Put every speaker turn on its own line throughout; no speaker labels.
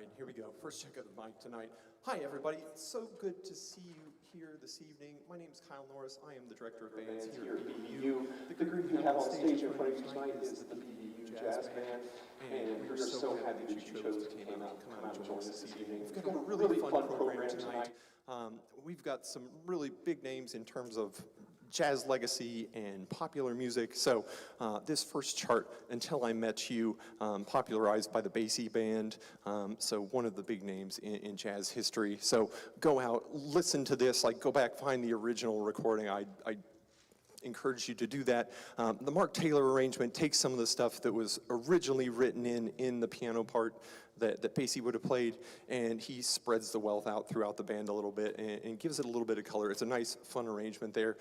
right, here we go. First check of the mic tonight. Hi, everybody. It's so good to see you here this evening. My name is Kyle Norris. I am the director of bands here at BVU. The group you have on stage in front of you tonight is the BVU Jazz Band, and we're so happy that you chose to come out and join us this evening. We've got a really fun program tonight. We've got some really big names in terms of jazz legacy and popular music. So this first chart, Until I Met You, popularized by the Basie Band, so one of the big names in jazz history. So go out, listen to this, like go back, find the original recording. I encourage you to do that. The Mark Taylor arrangement takes some of the stuff that was originally written in the piano part that Basie would have played, and he spreads the wealth out throughout the band a little bit and gives it a little bit of color. It's a nice, fun arrangement there.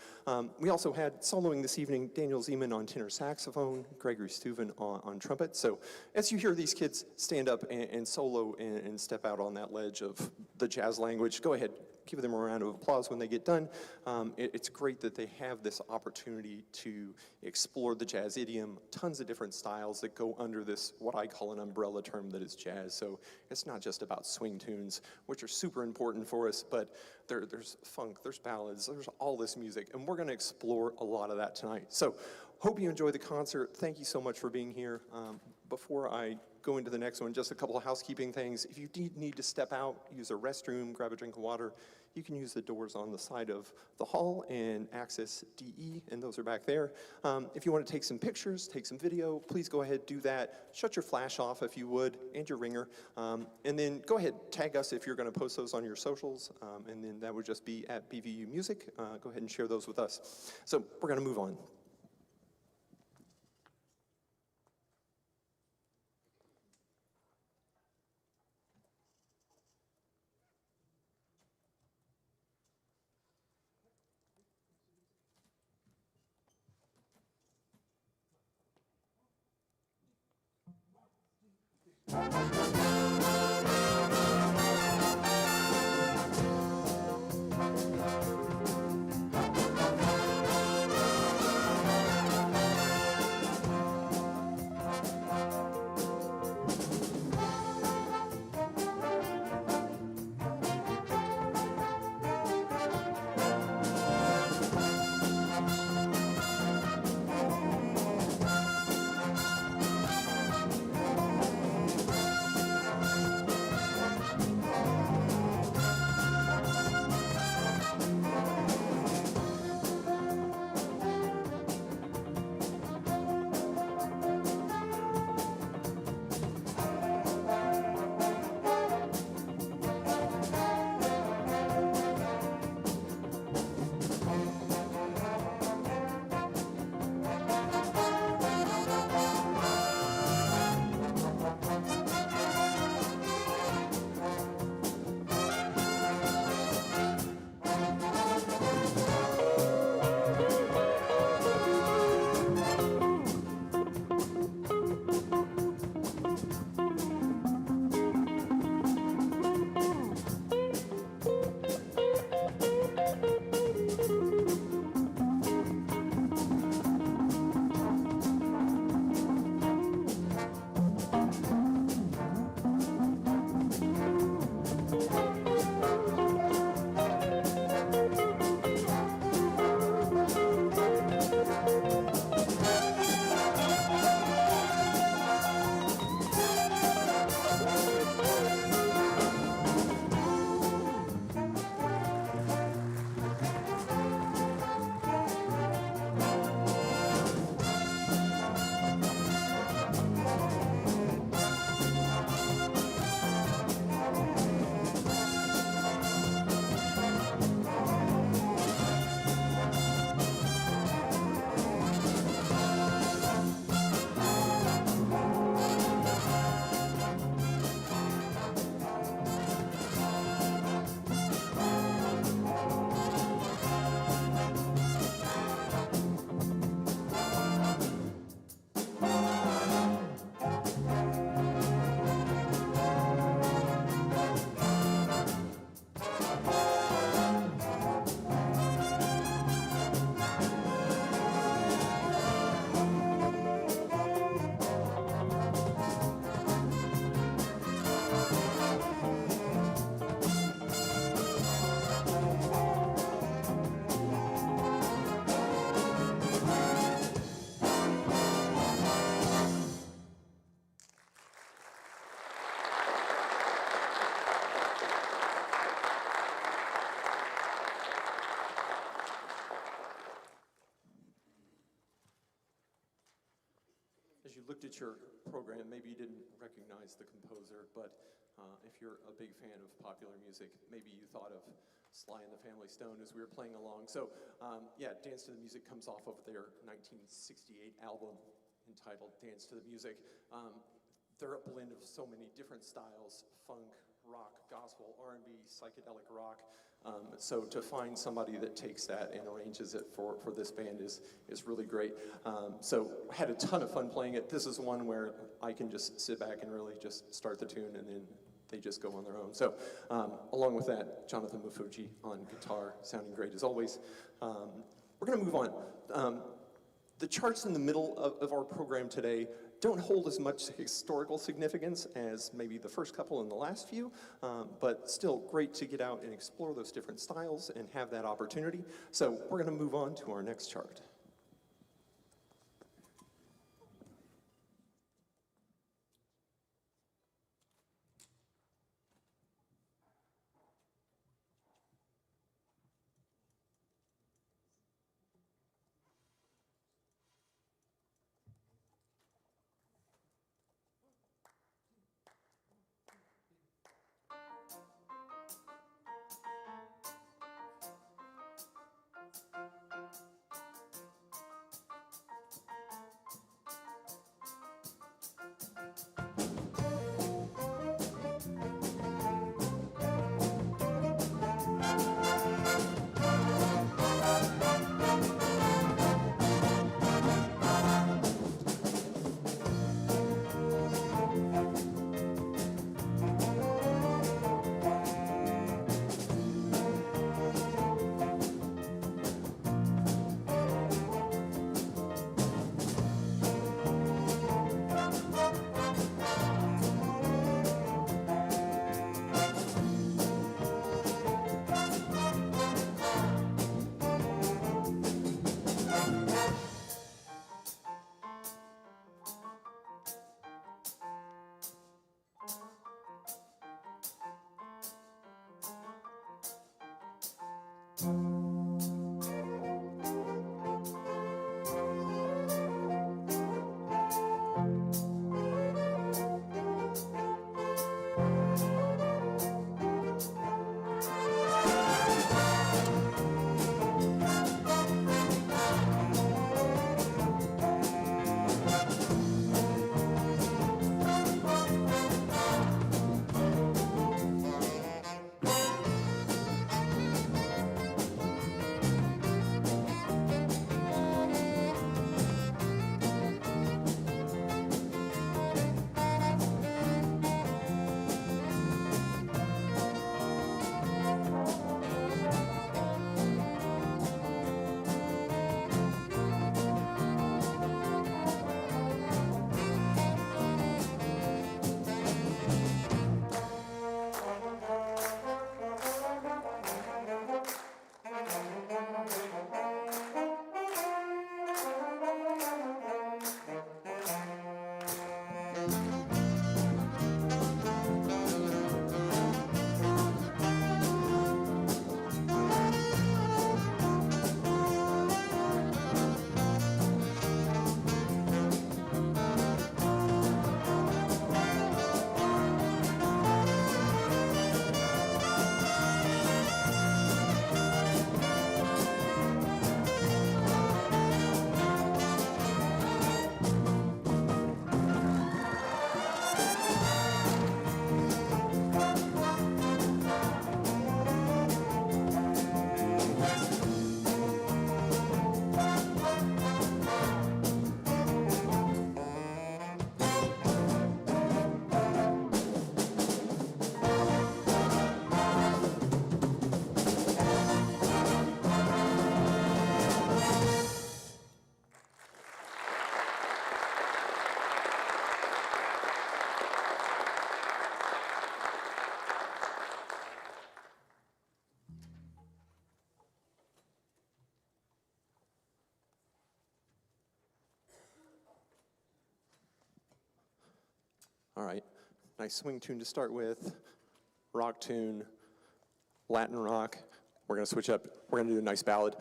We also had soloing this evening Daniel Zeman on tenor saxophone, Gregory Steuven on trumpet. So as you hear these kids stand up and solo and step out on that ledge of the jazz language, go ahead, give them a round of applause when they get done. It's great that they have this opportunity to explore the jazz idiom, tons of different styles that go under this, what I call an umbrella term that is jazz. So it's not just about swing tunes, which are super important for us, but there's funk, there's ballads, there's all this music, and we're gonna explore a lot of that tonight. So hope you enjoy the concert. Thank you so much for being here. Before I go into the next one, just a couple of housekeeping things. If you need to step out, use a restroom, grab a drink of water, you can use the doors on the side of the hall and access DE, and those are back there. If you want to take some pictures, take some video, please go ahead, do that. Shut your flash off if you would, and your ringer. And then go ahead, tag us if you're going to post those on your socials, and then that would just be at BVU Music. Go ahead and share those with us. So we're going to move on. signature program. Maybe you didn't recognize the composer, but if you're a big fan of popular music, maybe you thought of Sly and the Family Stone as we were playing along. So yeah, Dance to the Music comes off of their 1968 album entitled Dance to the Music. They're a blend of so many different styles: funk, rock, gospel, R&B, psychedelic rock. So to find somebody that takes that and arranges it for this band is really great. So I had a ton of fun playing it. This is one where I can just sit back and really just start the tune, and then they just go on their own. So along with that, Jonathan Mafuji on guitar, sounding great as always. We're gonna move on. The charts in the middle of our program today don't hold as much historical significance as maybe the first couple and the last few, but still great to get out and explore those different styles and have that opportunity. So we're gonna move on to our next chart. All right, nice swing tune to start with, rock tune, Latin rock. We're gonna switch up, we're gonna do a nice ballad.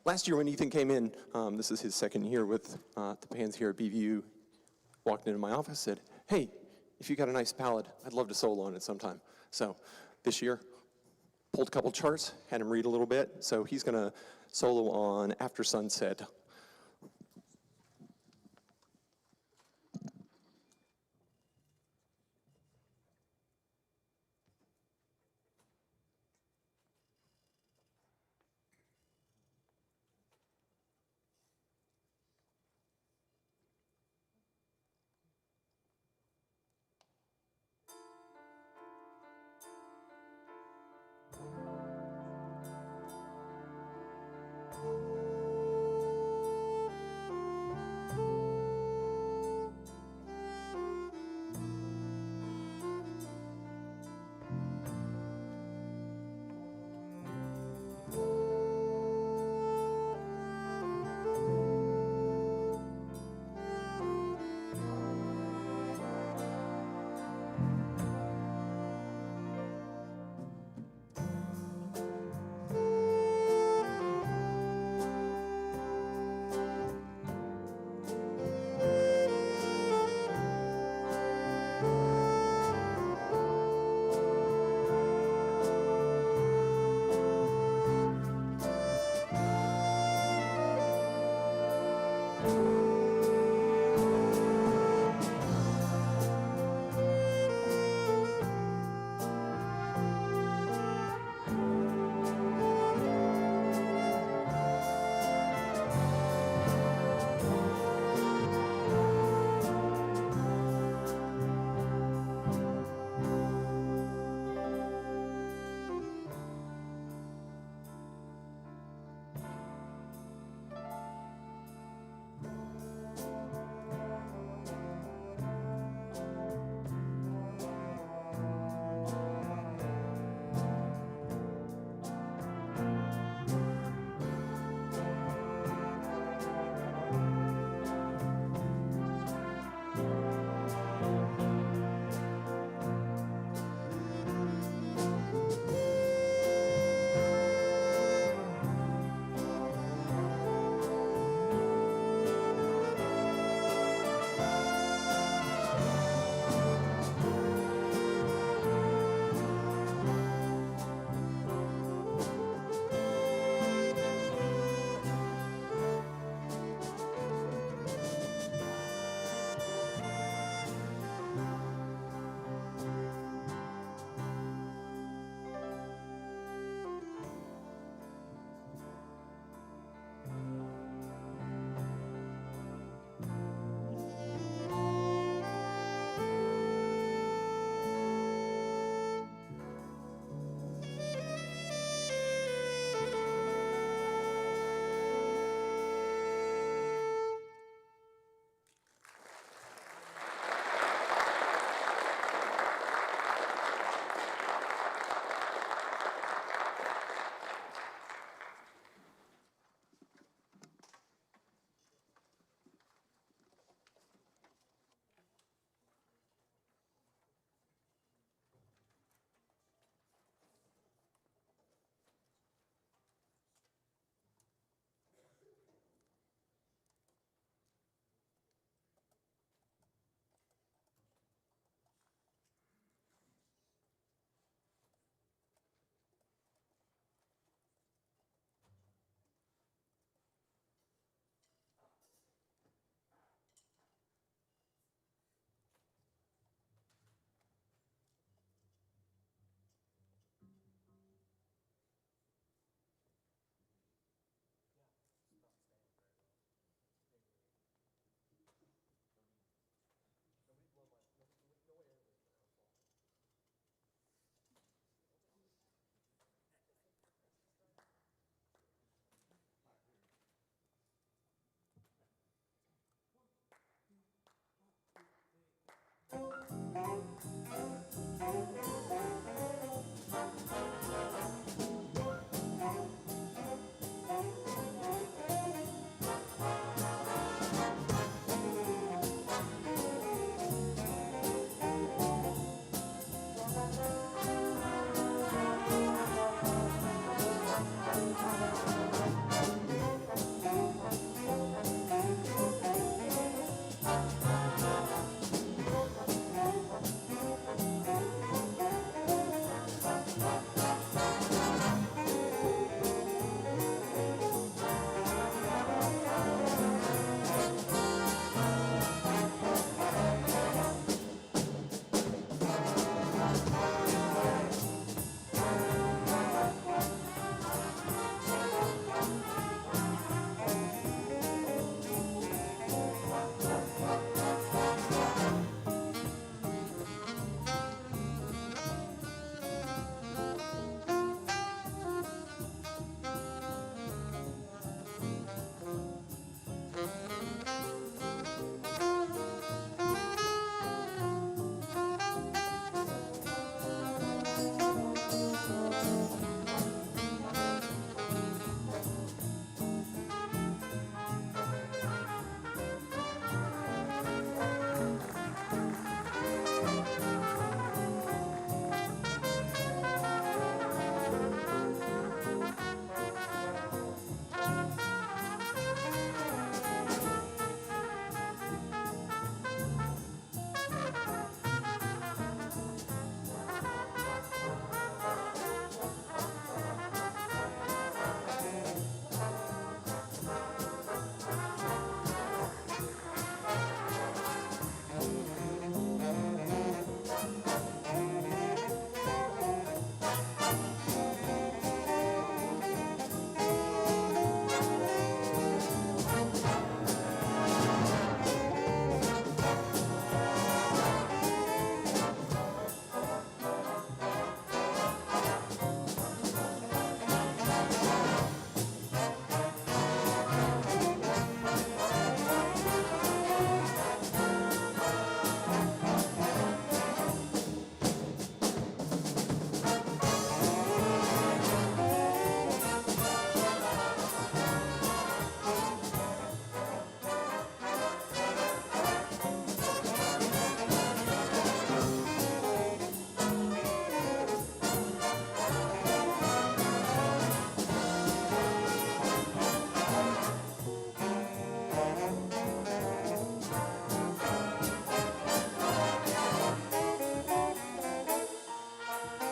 Last year when Ethan came in, this is his second year with the bands here at BVU. walked into my office, said, hey, if you got a nice ballad, I'd love to solo on it sometime. So this year, pulled a couple charts, had him read a little bit. So he's going to solo on After Sunset.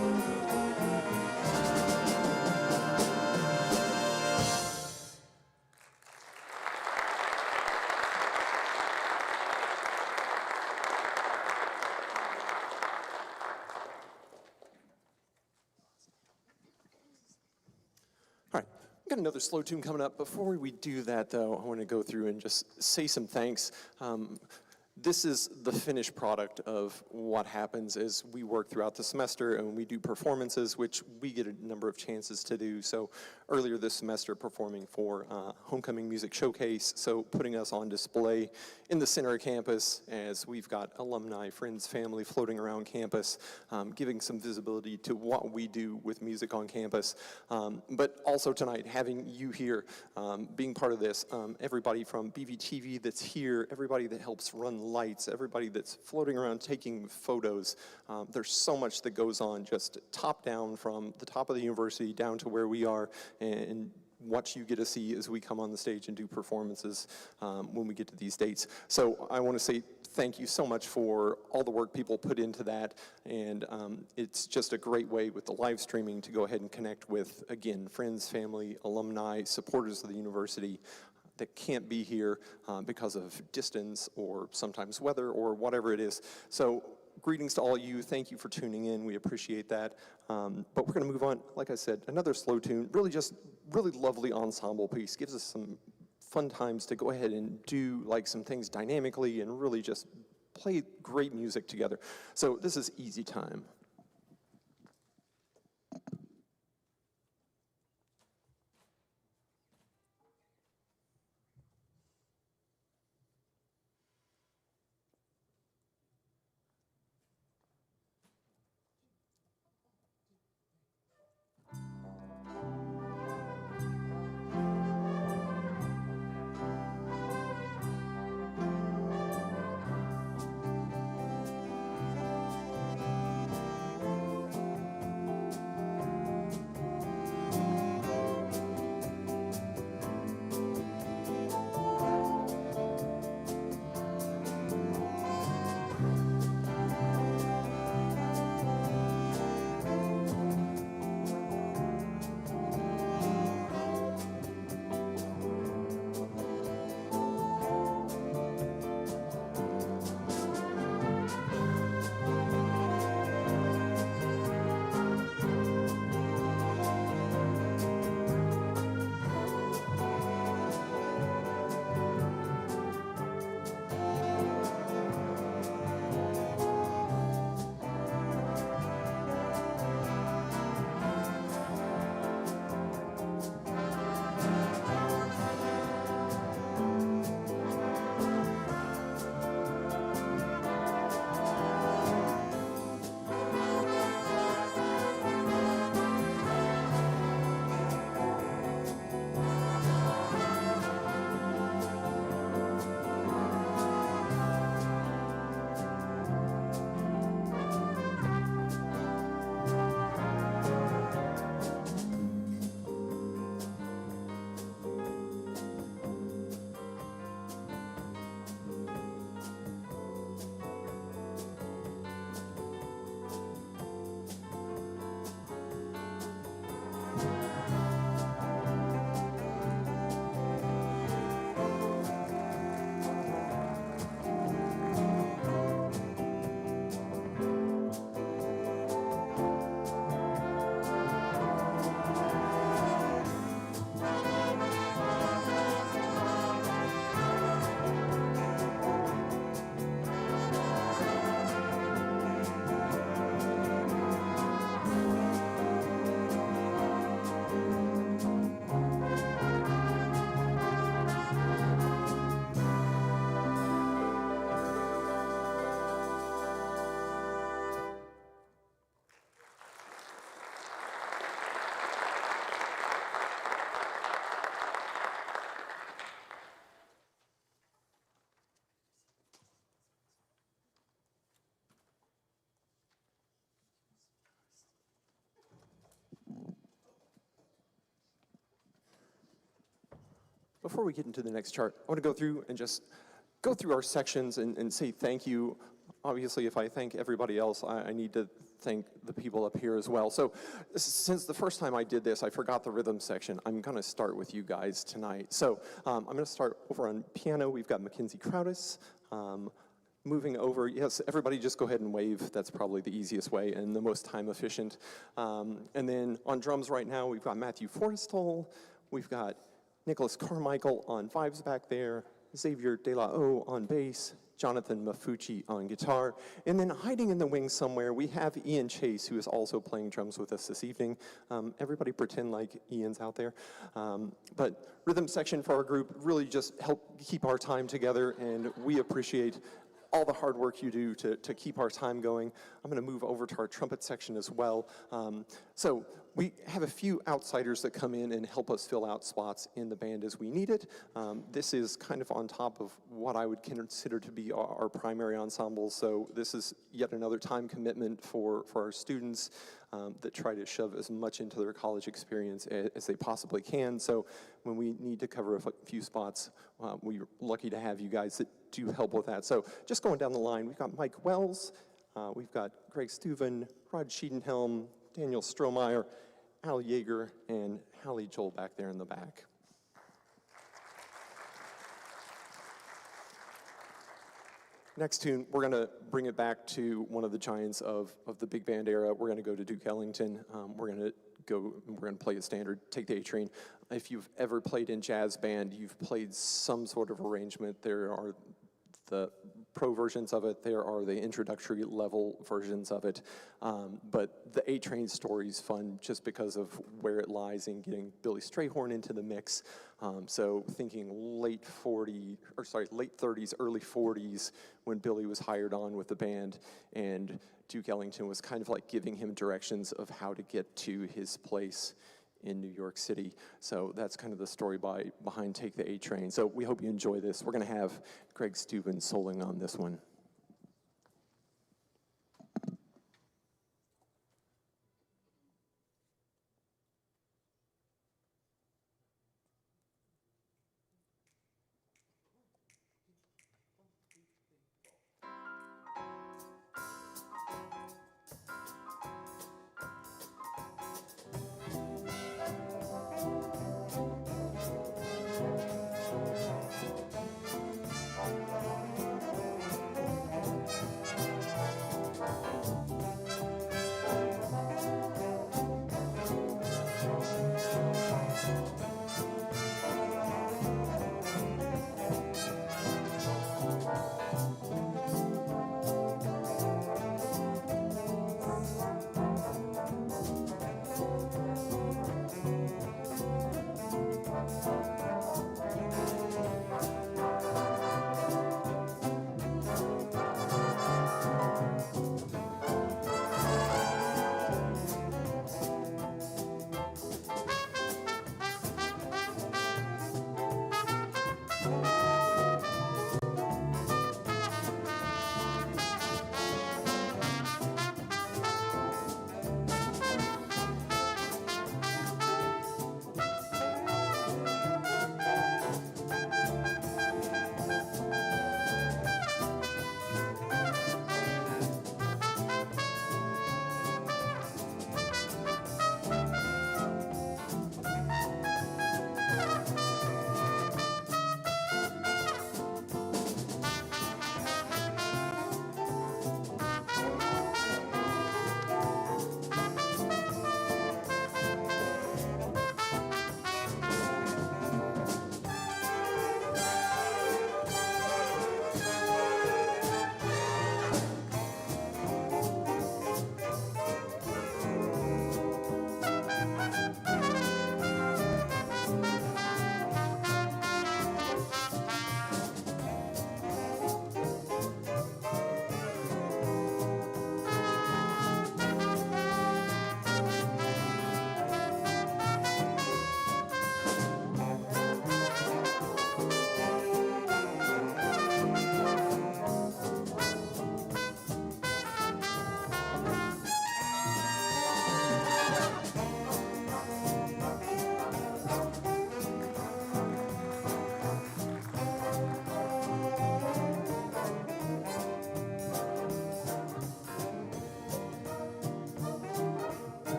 All right, we've got another slow tune coming up. Before we do that, though, I want to go through and just say some thanks. This is the finished product of what happens as we work throughout the semester and we do performances, which we get a number of chances to do. So earlier this semester, performing for Homecoming Music Showcase, so putting us on display in the center of campus as we've got alumni, friends, family floating around campus, giving some visibility to what we do with music on campus. But also tonight, having you here, being part of this, everybody from BVTV that's here, everybody that helps run lights, everybody that's floating around taking photos. There's so much that goes on just top down from the top of the university down to where we are, and what you get to see as we come on the stage and do performances when we get to these dates. So I want to say thank you so much for all the work people put into that, and it's just a great way with the live streaming to go ahead and connect with, again, friends, family, alumni, supporters of the university that can't be here because of distance or sometimes weather or whatever it is. So greetings to all of you. Thank you for tuning in. We appreciate that. But we're going to move on. Like I said, another slow tune, really lovely ensemble piece. Gives us some fun times to go ahead and do like some things dynamically and really just play great music together. So this is Easy Time. Before we get into the next chart, I want to go through and just go through our sections and say thank you. Obviously, if I thank everybody else, I need to thank the people up here as well. So since the first time I did this, I forgot the rhythm section. I'm going to start with you guys tonight. So I'm going to start over on piano. We've got Mackenzie Crowdis. Moving over, yes, everybody just go ahead and wave. That's probably the easiest way and the most time efficient. And then on drums right now, we've got Matthew Forrestal. We've got Nicholas Carmichael on vibes back there. Xavier De La O on bass. Jonathan Mafucci on guitar. And then hiding in the wings somewhere, we have Ian Chase, who is also playing drums with us this evening. Everybody pretend like Ian's out there. But rhythm section for our group really just help keep our time together, and we appreciate all the hard work you do to keep our time going. I'm going to move over to our trumpet section as well. So we have a few outsiders that come in and help us fill out spots in the band as we need it. This is kind of on top of what I would consider to be our primary ensemble. So this is yet another time commitment for our students that try to shove as much into their college experience as they possibly can. So when we need to cover a few spots, we're lucky to have you guys that do help with that. So just going down the line, we've got Mike Wells, we've got Greg Steuven, Rod Schiedenhelm, Daniel Strohmeyer, Al Yeager, and Hallie Joel back there in the back. Next tune, we're going to bring it back to one of the giants of the big band era. We're going to go to Duke Ellington. We're going to play a standard, Take the A Train. If you've ever played in jazz band, you've played some sort of arrangement. There are the pro versions of it, there are the introductory level versions of it, but the A Train story is fun just because of where it lies in getting Billy Strayhorn into the mix. So thinking late 30s, early 40s, when Billy was hired on with the band, and Duke Ellington was kind of like giving him directions of how to get to his place in New York City. So that's kind of the story behind Take the A Train. So we hope you enjoy this. We're going to have Greg Steuven soloing on this one.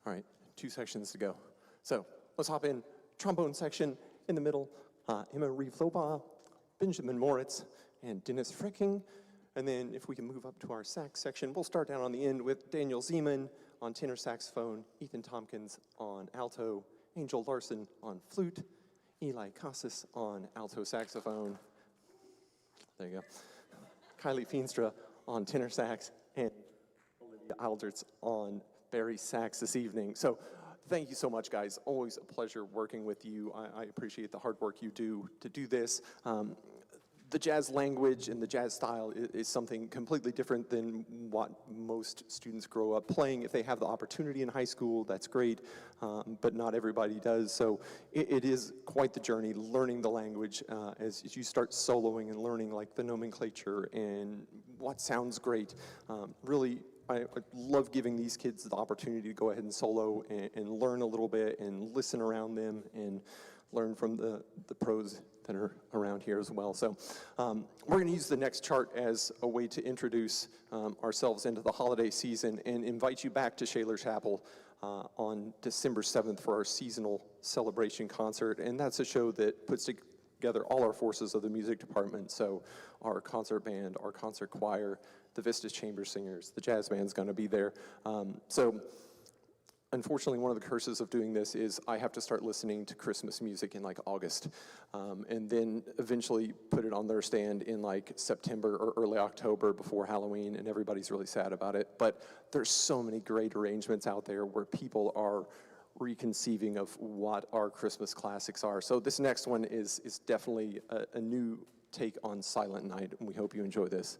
All right, 2 sections to go. So let's hop in. Trombone section in the middle, Emma Reeve-Loba, Benjamin Moritz, and Dennis Frecking. And then if we can move up to our sax section, we'll start down on the end with Daniel Zeman on tenor saxophone, Ethan Tompkins on alto, Angel Larson on flute, Eli Casas on alto saxophone. There you go. Kylie Feenstra on tenor sax, and Olivia Alderts on Barry sax this evening. So thank you so much, guys. Always a pleasure working with you. I appreciate the hard work you do to do this. The jazz language and the jazz style is something completely different than what most students grow up playing. If they have the opportunity in high school, that's great, but not everybody does. So it is quite the journey learning the language as you start soloing and learning like the nomenclature and what sounds great. Really, I love giving these kids the opportunity to go ahead and solo and learn a little bit and listen around them and learn from the pros that are around here as well. So we're going to use the next chart as a way to introduce ourselves into the holiday season and invite you back to Shaler Chapel on December 7th for our seasonal celebration concert. And that's a show that puts together all our forces of the music department. So our concert band, our concert choir, the Vistas Chamber Singers, the jazz band's going to be there. Unfortunately, one of the curses of doing this is I have to start listening to Christmas music in like August, and then eventually put it on their stand in like September or early October before Halloween, and everybody's really sad about it. But there's so many great arrangements out there where people are reconceiving of what our Christmas classics are. So this next one is definitely a new take on Silent Night, and we hope you enjoy this.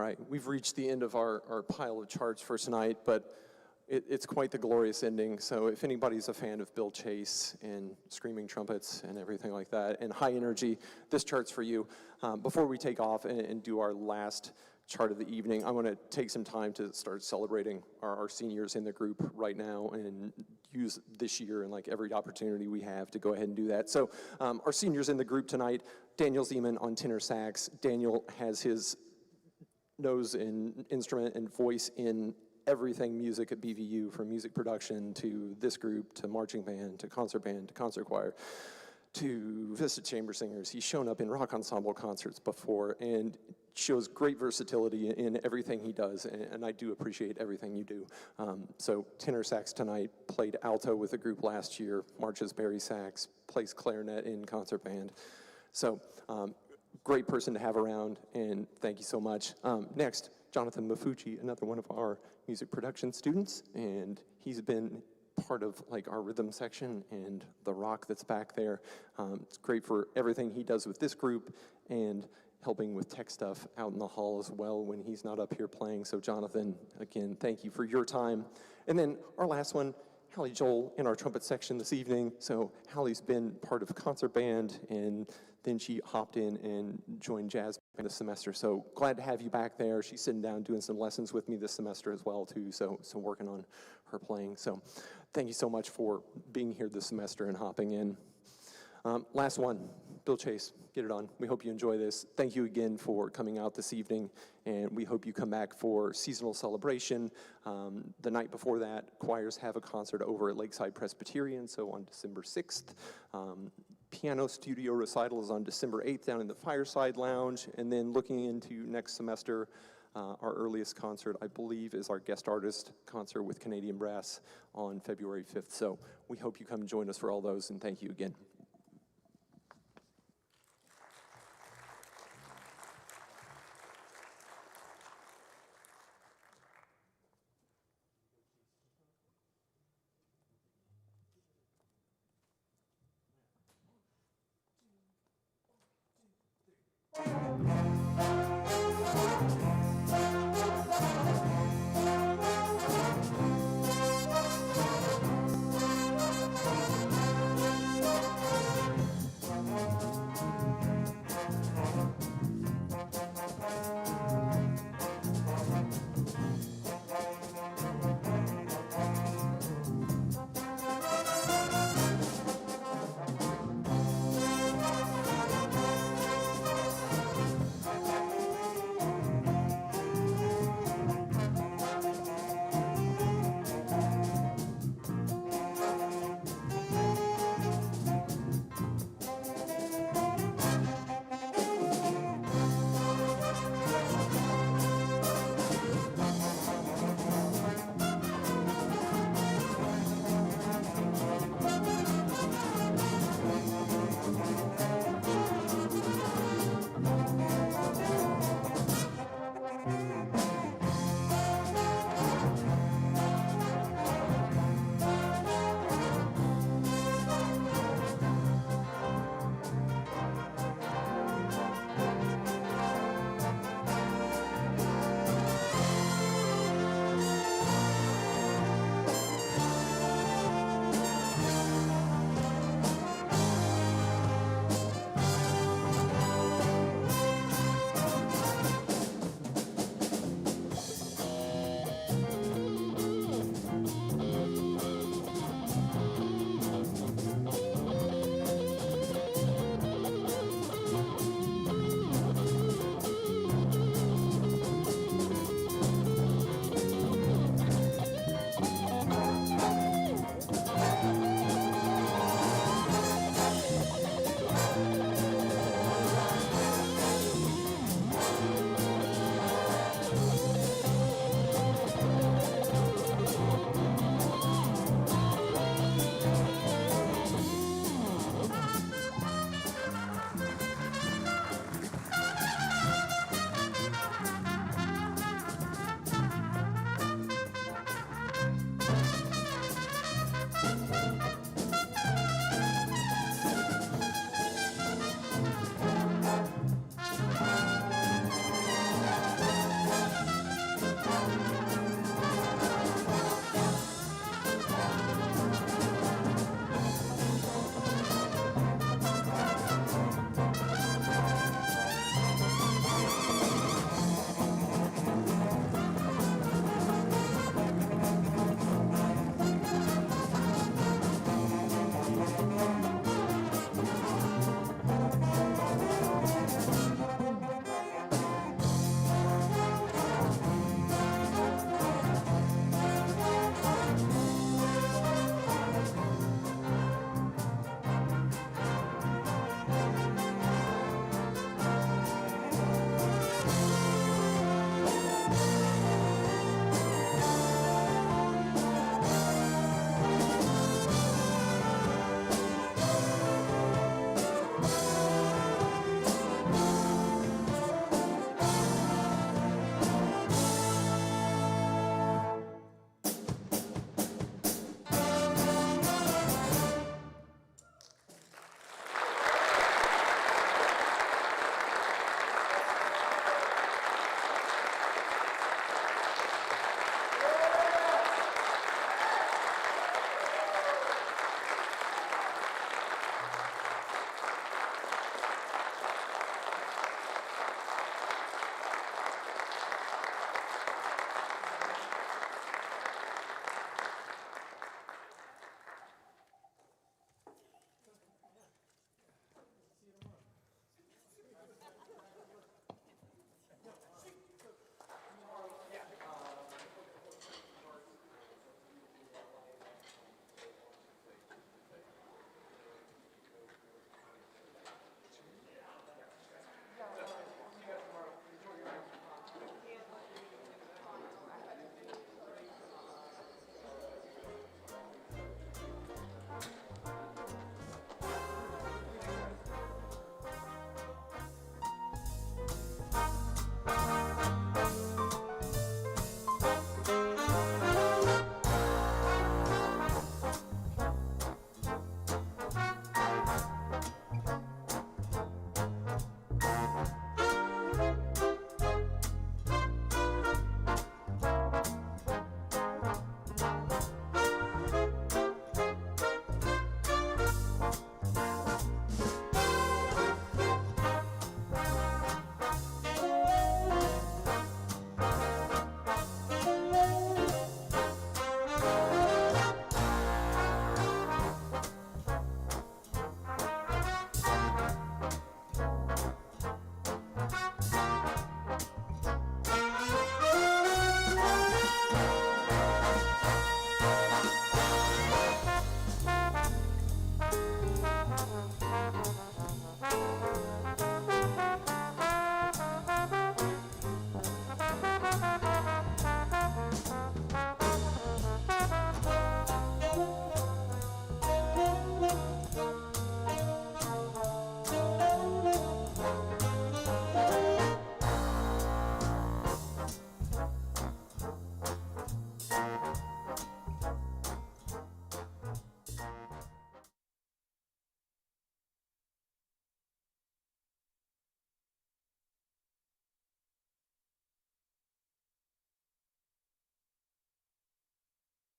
right, we've reached the end of our pile of charts for tonight, but it's quite the glorious ending. So if anybody's a fan of Bill Chase and screaming trumpets and everything like that, and high energy, this chart's for you. Before we take off and do our last chart of the evening, I want to take some time to start celebrating our seniors in the group right now and use this year and like every opportunity we have to go ahead and do that. So our seniors in the group tonight, Daniel Zeman on tenor sax. Daniel has his nose and instrument and voice in everything music at BVU, from music production to this group to marching band to concert choir to Vista Chamber Singers. He's shown up in rock ensemble concerts before and shows great versatility in everything he does, and I do appreciate everything you do. So tenor sax tonight, played alto with the group last year, marches bari sax, plays clarinet in concert band. So great person to have around, and thank you so much. Next, Jonathan Mafucci, another one of our music production students, and he's been part of like our rhythm section and the rock that's back there. It's great for everything he does with this group and helping with tech stuff out in the hall as well when he's not up here playing. So Jonathan, again, thank you for your time. And then our last one, Hallie Joel in our trumpet section this evening. So Hallie's been part of concert band, and then she hopped in and joined jazz band this semester. So glad to have you back there. She's sitting down doing some lessons with me this semester as well too. So working on her playing. So thank you so much for being here this semester and hopping in. Last one, Bill Chase, get it on. We hope you enjoy this. Thank you again for coming out this evening, and we hope you come back for seasonal celebration. The night before that, choirs have a concert over at Lakeside Presbyterian, so on December 6th. Piano studio recital is on December 8th down in the Fireside Lounge, and then looking into next semester, our earliest concert, I believe, is our guest artist concert with Canadian Brass on February 5th. So we hope you come and join us for all those, and thank you again.